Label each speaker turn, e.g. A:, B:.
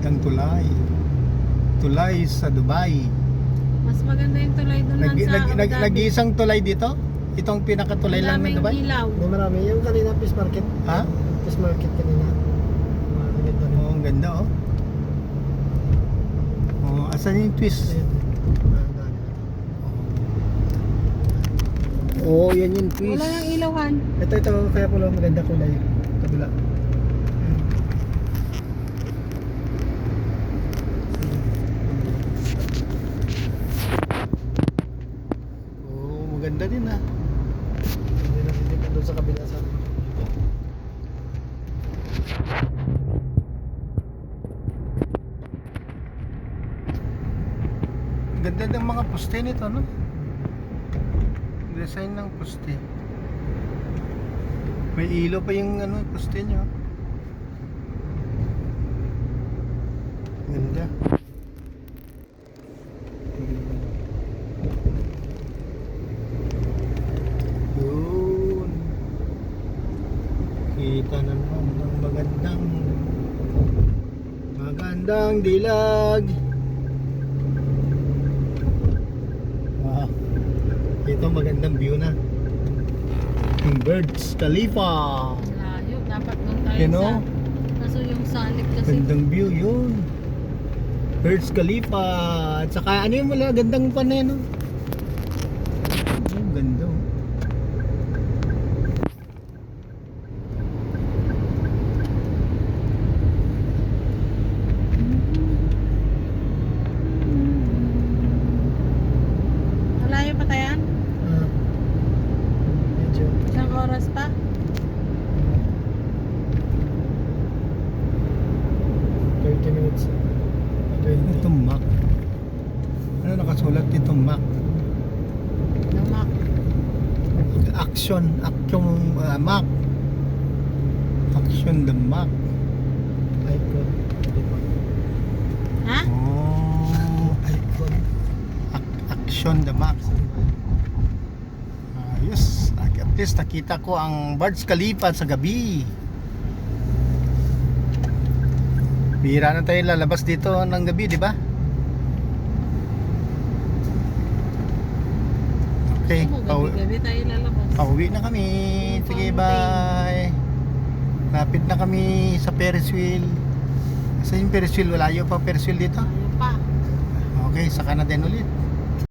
A: Magandang tulay. Tulay sa Dubai.
B: Mas maganda yung tulay doon man sa Abu Dhabi.
A: Nag-iisang tulay dito? Itong pinakatulay lang ng
B: Ang
A: Dubai?
B: daming ilaw.
C: May marami. Yung kanina, fish market.
A: Ha?
C: Fish market kanina. Marami ganda rin.
A: Oo, ang ganda oh. Oh, asan yung twist? Oh, yan yung twist.
B: Wala yung ilawan.
C: Ito, kaya pala maganda kulay. Kabila.
A: Oh, maganda din ah.
C: Hindi na dito doon sa kabila sa
A: Ganda ng mga poste nito, no? Design ng poste. May ilaw pa yung ano, poste nyo. Ganda. Yun. Kita na naman ng magandang dilag. Wow. Ito magandang view na. Yung Burj Khalifa.
B: Layo. Dapat doon tayo
A: You know?
B: sa... Kaso yung salib kasi...
A: Gandang view yun. Burj Khalifa. At saka ano yung wala gandang pan na yan, no? Oh, ganda oh.
B: Malayo pa tayo?
C: medyo.
B: Isang oras pa?
C: 30 minutes. 20.
A: Ito Mac. Ano nakasulat dito Mac?
B: Namak.
A: Action Mac. Action the Mac.
C: Icon.
B: Ha?
A: Oh,
C: Icon.
A: Action the Mac. Ayos. At least nakita ko ang Burj Khalifa sa gabi. Bihira na tayo lalabas dito ng gabi, di ba? Okay,
B: Gabi-gabi tayo lalabas.
A: pauwi na kami. Sige, bye. Lapit na kami sa Ferris wheel. Saan yung Ferris wheel? Wala yung pa Ferris wheel dito?
B: Ayaw pa.
A: Okay, saka na din ulit.